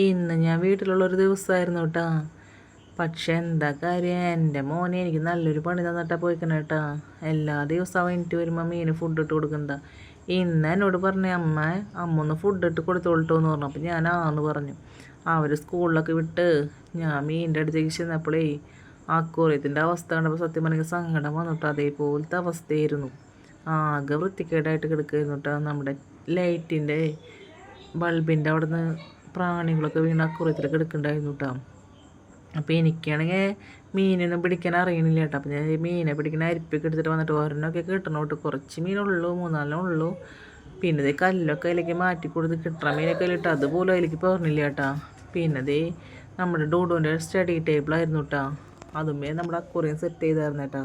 ഇന്ന് ഞാൻ വീട്ടിലുള്ളൊരു ദിവസമായിരുന്നു കേട്ടാ. പക്ഷെ എന്താ കാര്യം, എൻ്റെ മോനെ എനിക്ക് നല്ലൊരു പണി തന്നിട്ടാ പോയിക്കണ കേട്ടാ. എല്ലാ ദിവസവും എനിക്ക് വരുമ്പോൾ മീന് ഫുഡ് ഇട്ട് കൊടുക്കണ്ട. ഇന്ന് എന്നോട് പറഞ്ഞ അമ്മ ഒന്ന് ഫുഡ് ഇട്ട് കൊടുത്തോളട്ടോന്ന് പറഞ്ഞു. അപ്പം ഞാൻ ആന്ന് പറഞ്ഞു. അവർ സ്കൂളിലൊക്കെ വിട്ട് ഞാൻ മീനിൻ്റെ അടുത്തേക്ക് ചെന്നപ്പോഴേ അക്വേറിയത്തിൻ്റെ അവസ്ഥ കണ്ടപ്പോൾ സത്യം പറഞ്ഞെങ്കിൽ സങ്കടം വന്നിട്ട് അതേപോലത്തെ അവസ്ഥയായിരുന്നു. ആകെ വൃത്തിക്കേടായിട്ട് കിടക്കുമായിരുന്നു കേട്ടോ. നമ്മുടെ ലൈറ്റിൻ്റെ ബൾബിൻ്റെ അവിടെ നിന്ന് പ്രാണികളൊക്കെ വീണ് അക്വേറിയത്തിൽ കിടക്കുന്നുണ്ടായിരുന്നു കേട്ടോ. അപ്പോൾ എനിക്കാണെങ്കിൽ മീനൊന്നും പിടിക്കാൻ അറിയണില്ല കേട്ടോ. അപ്പോൾ ഞാൻ മീനെ പിടിക്കുന്ന അരിപ്പൊക്കെ എടുത്തിട്ട് വന്നിട്ട് ഒരെണ്ണമൊക്കെ കിട്ടണോട്ട്. കുറച്ച് മീനുള്ളൂ, 3-4 ഉള്ളൂ. പിന്നെ ഇതേ കല്ലൊക്കെ അതിലേക്ക് മാറ്റി കൊടുത്ത് കിട്ടണ മീനൊക്കെ അതിലിട്ട് അതുപോലും അതിലേക്ക് പറഞ്ഞില്ല കേട്ടോ. പിന്നെ ഇതേ നമ്മുടെ ഡൂഡോൻ്റെ സ്റ്റഡി ടേബിളായിരുന്നു കേട്ടോ. അതുമേ നമ്മുടെ അക്വേറിയം സെറ്റ് ചെയ്തായിരുന്നു കേട്ടോ.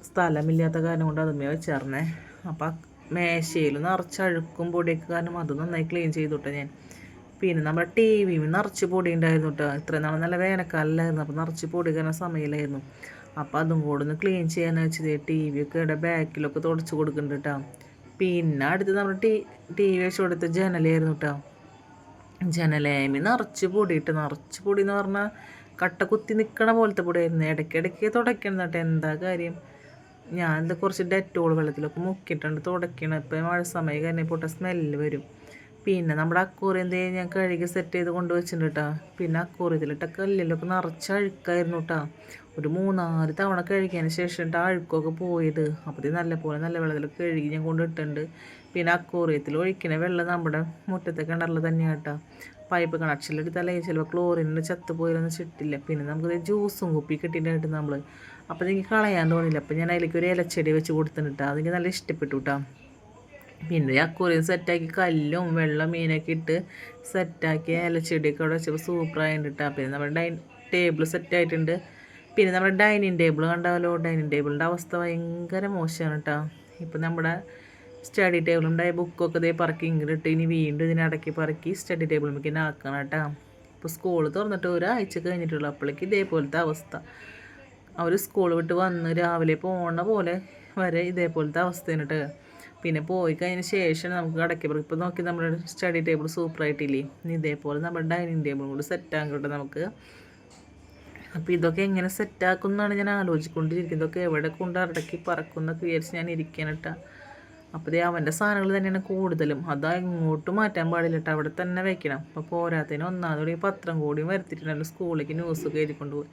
സ്ഥലമില്ലാത്ത കാരണം കൊണ്ട് അതുമേ വെച്ചായിരുന്നേ. അപ്പം മേശയിൽ നിറച്ച് അഴുക്കും പൊടിയൊക്കെ കാരണം അത് നന്നായി ക്ലീൻ ചെയ്തു കേട്ടോ ഞാൻ. പിന്നെ നമ്മുടെ ടി വിയിൽ നിറച്ച് പൊടി ഉണ്ടായിരുന്നു കേട്ടോ. ഇത്രയും നാൾ നല്ല വേനൽക്കാലമായിരുന്നു. അപ്പോൾ നിറച്ച് പൊടി കാരണം സമയമില്ലായിരുന്നു. അപ്പോൾ അതും കൂടെ ഒന്ന് ക്ലീൻ ചെയ്യാന്ന് വെച്ചത് ടി വി ഒക്കെ ഇവിടെ ബാക്കിലൊക്കെ തുടച്ച് കൊടുക്കുന്നുണ്ട് കേട്ടോ. പിന്നെ അടുത്ത് നമ്മുടെ ടി വി വെച്ച് കൊടുത്ത ജനലായിരുന്നു കേട്ടോ. ജനലേമി നിറച്ച് പൊടി ഇട്ട്, നിറച്ച് പൊടി എന്ന് പറഞ്ഞാൽ കട്ട കുത്തി നിൽക്കണ പോലത്തെ പൊടിയായിരുന്നു. ഇടയ്ക്കിടയ്ക്ക് തുടയ്ക്കണം കേട്ടോ. എന്താ കാര്യം, ഞാനിത് കുറച്ച് ഡെറ്റോൾ വെള്ളത്തിലൊക്കെ മുക്കിയിട്ടുണ്ട് തുടയ്ക്കണം. ഇപ്പം മഴ സമയം കാരണം പൊട്ട സ്മെല്ല് വരും. പിന്നെ നമ്മുടെ അക്വേറിയം ഞാൻ കഴുകി സെറ്റ് ചെയ്ത് കൊണ്ടുവച്ചിട്ടുണ്ട് കേട്ടോ. പിന്നെ അക്വേറിയത്തിലിട്ട കല്ലിലൊക്കെ നിറച്ച് അഴുക്കായിരുന്നു കേട്ടോ. ഒരു 3-4 തവണ കഴുകിയതിന് ശേഷം അഴുക്കൊക്കെ പോയത്. അപ്പോൾ നല്ല വെള്ളത്തിലൊക്കെ കഴുകി ഞാൻ കൊണ്ടിട്ടുണ്ട്. പിന്നെ അക്വേറിയത്തിൽ ഒഴിക്കുന്ന വെള്ളം നമ്മുടെ മുറ്റത്തെ കിണറിൽ തന്നെയാണ് കേട്ടോ. പൈപ്പ് കണക്ഷനിലെടുത്താലേ ചിലപ്പോൾ ക്ലോറിന് ചത്തുപോയില്ലെന്ന് ചിട്ടില്ല. പിന്നെ നമുക്കത് ജ്യൂസും കുപ്പി കിട്ടിയിട്ടായിട്ട് നമ്മൾ. അപ്പോൾ എനിക്ക് കളയാൻ തോന്നില്ല. അപ്പോൾ ഞാൻ അതിലേക്ക് ഒരു ഇലച്ചെടി വെച്ച് കൊടുത്തിട്ട് അതെനിക്ക് നല്ല ഇഷ്ടപ്പെട്ടു കേട്ടോ. പിന്നെ അക്വേറിയം സെറ്റാക്കി കല്ലും വെള്ളം മീനൊക്കെ ഇട്ട് സെറ്റാക്കി ഇലച്ചെടിയൊക്കെ അവിടെ വെച്ചപ്പോൾ സൂപ്പറായിട്ട് കേട്ടോ. പിന്നെ നമ്മുടെ ടേബിൾ സെറ്റായിട്ടുണ്ട്. പിന്നെ നമ്മുടെ ഡൈനിങ് ടേബിൾ കണ്ടാലോ, ഡൈനിങ് ടേബിളിൻ്റെ അവസ്ഥ ഭയങ്കര മോശമാണ് കേട്ടോ. ഇപ്പം നമ്മുടെ സ്റ്റഡി ടേബിളുണ്ടായ ബുക്കൊക്കെ ഇതേ പറക്കി ഇങ്ങനെ ഇട്ട് ഇനി വീണ്ടും ഇതിനടക്കി പറക്കി സ്റ്റഡി ടേബിളിലേക്ക് ഇങ്ങനെ ആക്കണം കേട്ടോ. ഇപ്പോൾ സ്കൂൾ തുറന്നിട്ട് ഒരാഴ്ച കഴിഞ്ഞിട്ടുള്ളൂ. അപ്പോഴേക്ക് ഇതേപോലത്തെ അവസ്ഥ. അവർ സ്കൂൾ വിട്ട് വന്ന് രാവിലെ പോണ പോലെ വരെ ഇതേപോലത്തെ അവസ്ഥയാണ് കേട്ടോ. പിന്നെ പോയി കഴിഞ്ഞ ശേഷം നമുക്ക് അടക്കി പറയും. ഇപ്പോൾ നോക്കി നമ്മുടെ സ്റ്റഡി ടേബിൾ സൂപ്പറായിട്ടില്ലേ. ഇതേപോലെ നമ്മുടെ ഡൈനിങ് ടേബിളും കൂടി സെറ്റാകും കേട്ടോ നമുക്ക്. അപ്പോൾ ഇതൊക്കെ എങ്ങനെ സെറ്റാക്കും എന്നാണ് ഞാൻ ആലോചിക്കൊണ്ടിരിക്കുന്നത്. ഇതൊക്കെ എവിടെ കൊണ്ട് അടക്കി പറക്കുന്നൊക്കെ വിചാരിച്ച് ഞാൻ ഇരിക്കാൻ കേട്ടോ. അപ്പോൾ അവൻ്റെ സാധനങ്ങൾ തന്നെയാണ് കൂടുതലും. അതാ ഇങ്ങോട്ട് മാറ്റാൻ പാടില്ല കേട്ടോ, അവിടെ തന്നെ വെക്കണം. അപ്പോൾ പോരാത്തതിന് ഒന്നാമതോടെ പത്രം കൂടിയും വരുത്തിയിട്ടുണ്ടല്ലോ, സ്കൂളിലേക്ക് ന്യൂസൊക്കെ എഴുതിക്കൊണ്ട് പോയി.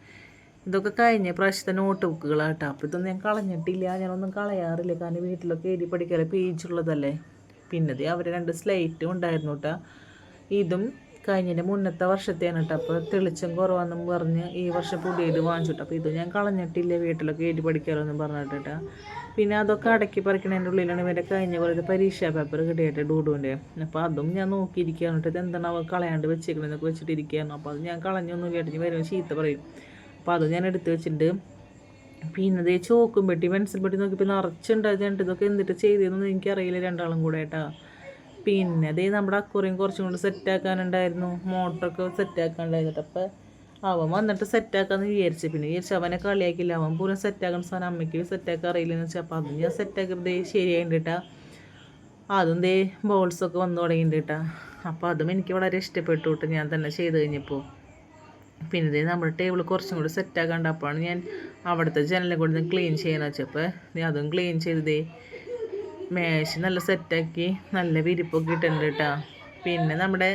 ഇതൊക്കെ കഴിഞ്ഞ പ്രാവശ്യത്തെ നോട്ട് ബുക്കുകളാട്ടോ. അപ്പോൾ ഇതൊന്നും ഞാൻ കളഞ്ഞിട്ടില്ല, ഞാനൊന്നും കളയാറില്ല. കാരണം വീട്ടിലൊക്കെ എഴുതി പഠിക്കാതെ പേജുള്ളതല്ലേ. പിന്നെ അവർ 2 സ്ലേറ്റും ഉണ്ടായിരുന്നു കേട്ടോ. ഇതും കഴിഞ്ഞതിൻ്റെ മുന്നത്തെ വർഷത്തെയാണ് കേട്ടോ. അപ്പോൾ തെളിച്ചം കുറവാണെന്നും പറഞ്ഞ് ഈ വർഷം പുതിയത് വാങ്ങിച്ചിട്ട്. അപ്പോൾ ഇത് ഞാൻ കളഞ്ഞിട്ടില്ല, വീട്ടിലൊക്കെ എഴുതി പഠിക്കാറെന്നും പറഞ്ഞിട്ടാ. പിന്നെ അതൊക്കെ അടക്കി പറിക്കണതിൻ്റെ ഉള്ളിലാണ് ഇവരെ കഴിഞ്ഞ പോലെ പരീക്ഷാ പേപ്പർ കിട്ടിയിട്ട് ഡൂഡുവിൻ്റെ. അപ്പോൾ അതും ഞാൻ നോക്കിയിരിക്കുകയാണ് കേട്ടോ. എന്താണ് അവ കളയാണ്ട് വെച്ചേക്കണെന്നൊക്കെ വെച്ചിട്ടിരിക്കുകയാണ്. അപ്പോൾ അത് ഞാൻ കളഞ്ഞൊന്നും കേട്ടിട്ട് വരുമ്പോൾ ചീത്ത പറയും. അപ്പോൾ അത് ഞാൻ എടുത്ത് വെച്ചിട്ടുണ്ട്. പിന്നെ അതേ ചോക്കും പെട്ടി പെൻസിൽ പെട്ടി നോക്കിയപ്പോൾ നിറച്ചുണ്ടായിട്ട് ഇതൊക്കെ എന്തിട്ട് ചെയ്തതെന്നൊന്നും എനിക്കറിയില്ല, രണ്ടാളും കൂടെ കേട്ടോ. പിന്നെ അതേ നമ്മുടെ അക്വേറിയം കുറച്ചും കൂടി സെറ്റാക്കാനുണ്ടായിരുന്നു, മോട്ടറൊക്കെ സെറ്റാക്കാനുണ്ടായിരുന്നു. അപ്പോൾ അവൻ വന്നിട്ട് സെറ്റാക്കാമെന്ന് വിചാരിച്ചു. പിന്നെ അവനെ കളിയാക്കില്ല, അവൻ പൂരം സെറ്റാക്കുന്ന സാധനം അമ്മയ്ക്ക് സെറ്റാക്കാൻ അറിയില്ലെന്ന് വെച്ചാൽ. അപ്പോൾ അതും ഞാൻ സെറ്റാക്കിയപ്പോൾ ശരിയായിട്ട് കേട്ടാ. അതും ബോൾസൊക്കെ വന്നു തുടങ്ങിയിട്ട് കേട്ടാ. അപ്പോൾ അതും എനിക്ക് വളരെ ഇഷ്ടപ്പെട്ടു കേട്ടോ, ഞാൻ തന്നെ ചെയ്ത് കഴിഞ്ഞപ്പോൾ. പിന്നെ നമ്മുടെ ടേബിൾ കുറച്ചും കൂടി സെറ്റാക്കാണ്ട്. അപ്പോഴാണ് ഞാൻ അവിടുത്തെ ജനലും കൂടി ക്ലീൻ ചെയ്യാന്ന് വെച്ചപ്പോൾ അതും ക്ലീൻ ചെയ്തതേ മേശ നല്ല സെറ്റാക്കി നല്ല വിരിപ്പൊക്കെ ഇട്ടുണ്ട് കേട്ടോ. പിന്നെ നമ്മുടെ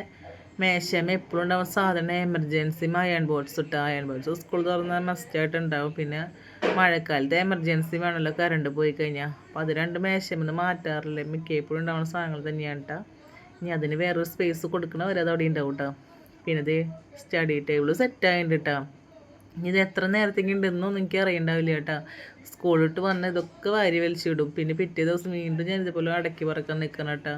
മേശമ എപ്പോഴും ഉണ്ടാവും സാധാരണ എമർജൻസി അയൺ ബോർഡ്സ് ഇട്ട്. അയൺ ബോർഡ്സ് സ്കൂൾ തുറന്നാൽ മസ്റ്റായിട്ട് ഉണ്ടാവും. പിന്നെ മഴക്കാലത്ത് എമർജൻസി വേണമല്ലോ കറണ്ട് പോയി കഴിഞ്ഞാൽ. അപ്പോൾ അത് 2 മേശമെന്ന് മാറ്റാറില്ല, മിക്കപ്പോഴും ഉണ്ടാവുന്ന സാധനങ്ങൾ തന്നെയാണ് കേട്ടോ. ഇനി അതിന് വേറൊരു സ്പേസ് കൊടുക്കണവരെ അതവിടെ ഉണ്ടാവും കേട്ടോ. പിന്നെ ഇത് സ്റ്റഡി ടേബിൾ സെറ്റായിട്ടുണ്ട് കേട്ടോ. ഇത് എത്ര നേരത്തേക്ക് ഉണ്ടെന്നൊന്നും എനിക്ക് അറിയണ്ടാവില്ല കേട്ടോ. സ്കൂളിട്ട് വന്ന് ഇതൊക്കെ വാരി വലിച്ചിടും. പിന്നെ പിറ്റേ ദിവസം വീണ്ടും ഞാൻ ഇതുപോലെ അടക്കി പറക്കാൻ നിൽക്കണം കേട്ടോ.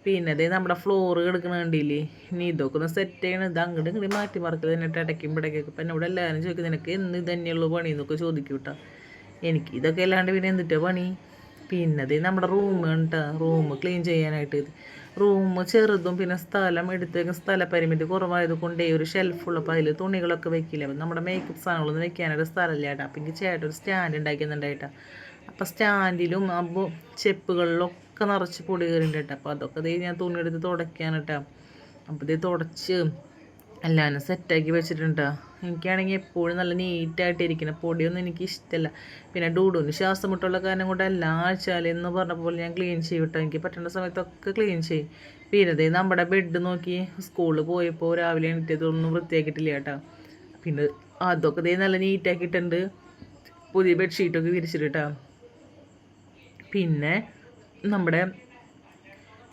പിന്നെ അതേ നമ്മുടെ ഫ്ലോറ് കിടക്കണ കണ്ടില്ലേ. ഇനി ഇതൊക്കെ ഒന്ന് സെറ്റ് ചെയ്യണം. ഇത് അങ്ങോട്ട് ഇങ്ങോട്ട് മാറ്റി മറക്കുക തന്നെയിട്ട് ഇടയ്ക്കുമ്പോഴേക്കൊക്കെ. അപ്പം എന്നോട് എല്ലാവരും ചോദിക്കും നിനക്ക് എന്ന് തന്നെയുള്ളൂ പണി എന്നൊക്കെ ചോദിക്കും കേട്ടോ. എനിക്ക് ഇതൊക്കെ അല്ലാണ്ട് പിന്നെ എന്തിട്ടാ പണി. പിന്നെ അതേ നമ്മുടെ റൂം കേട്ടോ, റൂം ക്ലീൻ ചെയ്യാനായിട്ട്. റൂം ചെറുതും പിന്നെ സ്ഥലം എടുത്തേക്കും സ്ഥലപരിമിതി കുറവായത് കൊണ്ടേ ഒരു ഷെൽഫുള്ളപ്പോൾ അതിൽ തുണികളൊക്കെ വെക്കില്ല. അപ്പം നമ്മുടെ മേക്കപ്പ് സാധനങ്ങളൊന്നും വെക്കാനായിട്ട് സ്ഥലമില്ല കേട്ടോ. അപ്പം എനിക്ക് ചേട്ടൻ ഒരു സ്റ്റാൻഡ് ഉണ്ടാക്കിയെന്നുണ്ടായിട്ടാ. അപ്പോൾ സ്റ്റാൻഡിലും അപ്പോൾ ചെപ്പുകളിലൊക്കെ നിറച്ച് പൊടി കയറിയിട്ട് കേട്ടോ. അപ്പോൾ അതൊക്കെ ഞാൻ തുണിയെടുത്ത് തുടയ്ക്കാൻ കേട്ടോ. അപ്പോൾ ഇത് തുടച്ച് എല്ലാവരും സെറ്റാക്കി വെച്ചിട്ടുണ്ട്. എനിക്കാണെങ്കിൽ എപ്പോഴും നല്ല നീറ്റായിട്ട് ഇരിക്കണം, പൊടിയൊന്നും എനിക്ക് ഇഷ്ടമല്ല. പിന്നെ ഡൂഡുവിന് ശ്വാസം മുട്ടുള്ള കാരണം കൊണ്ട് എല്ലാ ആഴ്ചയിലും എന്ന് പറഞ്ഞ പോലെ ഞാൻ ക്ലീൻ ചെയ്യും കേട്ടോ. എനിക്ക് പറ്റുന്ന സമയത്തൊക്കെ ക്ലീൻ ചെയ്യും. പിന്നെ നമ്മുടെ ബെഡ് നോക്കി സ്കൂളിൽ പോയപ്പോൾ രാവിലെ എണീറ്റതൊന്നും വൃത്തിയാക്കിയിട്ടില്ല കേട്ടോ. പിന്നെ അതൊക്കെ നല്ല നീറ്റാക്കിയിട്ടുണ്ട്. പുതിയ ബെഡ്ഷീറ്റൊക്കെ വിരിച്ചിട്ടാ. പിന്നെ നമ്മുടെ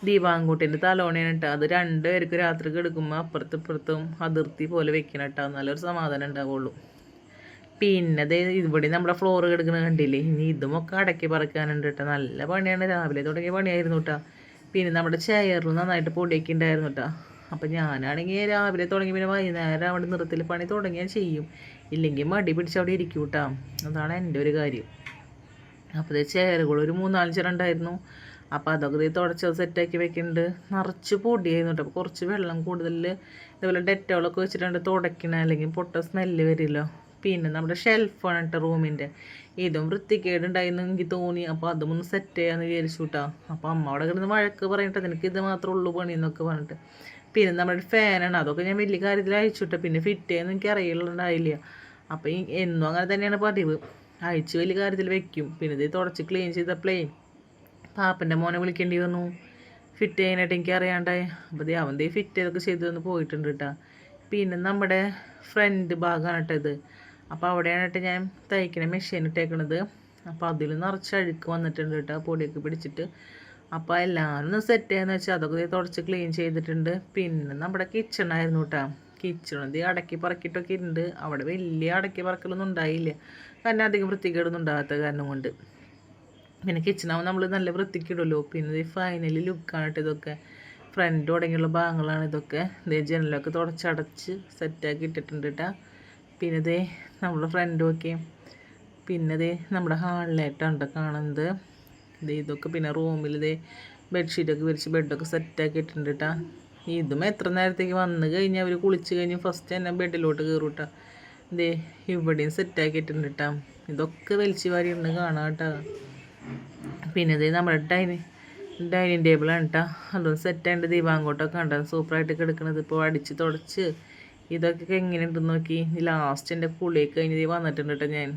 ദീപാങ്കുട്ടീൻ്റെ തലോണയാണ് കേട്ടോ. അത് രണ്ടുപേർക്ക് രാത്രി കിടക്കുമ്പോൾ അപ്പുറത്തും ഇപ്പുറത്തും അതിർത്തി പോലെ വെക്കണം കേട്ടോ, നല്ലൊരു സമാധാനം ഉണ്ടാവുള്ളൂ. പിന്നെ അതേ ഇവിടെ നമ്മുടെ ഫ്ലോർ കിടക്കുന്നത് കണ്ടില്ലേ, ഇനി ഇതുമൊക്കെ അടക്കി പറക്കാനുണ്ട് കേട്ടോ. നല്ല പണിയാണ്, രാവിലെ തുടങ്ങിയ പണിയായിരുന്നു കേട്ടോ. പിന്നെ നമ്മുടെ ചെയറിൽ നന്നായിട്ട് പൊടിയൊക്കെ ഉണ്ടായിരുന്നു കേട്ടോ. അപ്പം ഞാനാണെങ്കിൽ രാവിലെ തുടങ്ങി പിന്നെ വൈകുന്നേരം അവിടെ നിർത്തിൽ പണി തുടങ്ങിയാൽ ചെയ്യും, ഇല്ലെങ്കിൽ മടി പിടിച്ച് അവിടെ ഇരിക്കും കേട്ടോ. അതാണ് എൻ്റെ ഒരു കാര്യം. അപ്പോൾ ചെയറുകൾ ഒരു 3-4 ചെയർ ഉണ്ടായിരുന്നു. അപ്പോൾ അതൊക്കെ തുടച്ചത് സെറ്റാക്കി വെക്കുന്നുണ്ട്. നിറച്ച് പൊടിയായിരുന്നു കേട്ടോ. അപ്പോൾ കുറച്ച് വെള്ളം കൂടുതൽ ഇതുപോലെ ഡെറ്റോളൊക്കെ വെച്ചിട്ടുണ്ട് തുടയ്ക്കണം, അല്ലെങ്കിൽ പൊട്ട സ്മെല്ല് വരില്ലോ. പിന്നെ നമ്മുടെ ഷെൽഫാണ് കേട്ടോ റൂമിൻ്റെ, ഇതും വൃത്തിക്കേടുണ്ടായിരുന്നു എനിക്ക് തോന്നി. അപ്പോൾ അതും ഒന്ന് സെറ്റ് ചെയ്യാമെന്ന് വിചാരിച്ചു കേട്ടോ. അപ്പോൾ അമ്മ അവിടെ കിടന്ന് വഴക്ക് പറഞ്ഞിട്ട് നിനക്ക് ഇത് മാത്രമേ ഉള്ളൂ പണി എന്നൊക്കെ പറഞ്ഞിട്ട്. പിന്നെ നമ്മുടെ ഫാനാണ്, അതൊക്കെ ഞാൻ വലിയ കാര്യത്തിൽ അയച്ചു കേട്ടോ. പിന്നെ ഫിറ്റ് ചെയ്യാൻ എനിക്ക് അറിയുന്നുണ്ടായില്ല. അപ്പോൾ എന്നും അങ്ങനെ തന്നെയാണ് പതിവ്, അയച്ച് വലിയ കാര്യത്തിൽ വെക്കും. പിന്നെ ഇത് തുടച്ച് ക്ലീൻ ചെയ്തപ്പോഴേ പാപ്പൻ്റെ മോനെ വിളിക്കേണ്ടി വന്നു ഫിറ്റ് ചെയ്യാനായിട്ട്, എനിക്ക് അറിയാണ്ടായി. അപ്പോൾ അവൻ ഫിറ്റ് ചെയ്തൊക്കെ ചെയ്ത് വന്ന് പോയിട്ടുണ്ട് കേട്ടോ. പിന്നെ നമ്മുടെ ഫ്രണ്ട് ഭാഗമാണ് കേട്ടോ ഇത്. അപ്പോൾ അവിടെയാണ് കേട്ടോ ഞാൻ തയ്ക്കണ മെഷീൻ ഇട്ടേക്കണത്. അപ്പോൾ അതിൽ നിറച്ച് അഴുക്ക് വന്നിട്ടുണ്ട് കേട്ടോ, പൊടിയൊക്കെ പിടിച്ചിട്ട്. അപ്പോൾ എല്ലാവരും ഒന്ന് സെറ്റ് ചെയ്യാന്ന് വെച്ചാൽ അതൊക്കെ തുടച്ച് ക്ലീൻ ചെയ്തിട്ടുണ്ട്. പിന്നെ നമ്മുടെ കിച്ചണായിരുന്നു കേട്ടോ. കിച്ചണത് അടക്കി പറക്കിയിട്ടൊക്കെ ഉണ്ട്. അവിടെ വലിയ അടക്കി പറക്കലൊന്നും ഉണ്ടായില്ല, കാരണം അധികം വൃത്തികേടൊന്നും ഉണ്ടാകാത്ത കാരണം കൊണ്ട്. പിന്നെ കിച്ചണാവുമ്പോൾ നമ്മൾ നല്ല വൃത്തിക്കിടുമല്ലോ. പിന്നെ ഇത് ഫൈനലി ലുക്കാണ് കേട്ടോ ഇതൊക്കെ. ഫ്രണ്ട് തുടങ്ങിയുള്ള ഭാഗങ്ങളാണ് ഇതൊക്കെ. ഇതേ ജനലൊക്കെ തുടച്ചടച്ച് സെറ്റാക്കി ഇട്ടിട്ടുണ്ട് കേട്ടോ. പിന്നെ ഇതേ നമ്മുടെ ഫ്രണ്ട് ഒക്കെ. പിന്നെ ഇതേ നമ്മുടെ ഹാളിലായിട്ടാണ് കേട്ടോ കാണുന്നത്. ഇതൊക്കെ പിന്നെ റൂമിൽ ഇതേ ബെഡ്ഷീറ്റൊക്കെ വിരിച്ച് ബെഡൊക്കെ സെറ്റാക്കി ഇട്ടിട്ടുണ്ട് കേട്ടോ. ഇതും എത്ര നേരത്തേക്ക് വന്നു കഴിഞ്ഞാൽ അവർ കുളിച്ച് കഴിഞ്ഞ് ഫസ്റ്റ് തന്നെ ബെഡിലോട്ട് കയറും കേട്ടോ. ഇതേ ഇവിടെയും സെറ്റാക്കിയിട്ടുണ്ട് കേട്ടോ. ഇതൊക്കെ വലിച്ചു വാരി ഉണ്ട് കാണാം കേട്ടോ. പിന്നെ ഇതേ നമ്മുടെ ഡൈനിങ് ടേബിളാണ് കേട്ടോ. അതൊന്നും സെറ്റായിട്ട് ദീപാങ്കോട്ടൊക്കെ കണ്ടോ സൂപ്പറായിട്ട് കിടക്കുന്നത്. ഇപ്പോൾ അടിച്ച് തുടച്ച് ഇതൊക്കെ എങ്ങനെയുണ്ടെന്ന് നോക്കി. ലാസ്റ്റ് എൻ്റെ കുളിയൊക്കെ കഴിഞ്ഞ് വന്നിട്ടുണ്ട് കേട്ടോ ഞാൻ.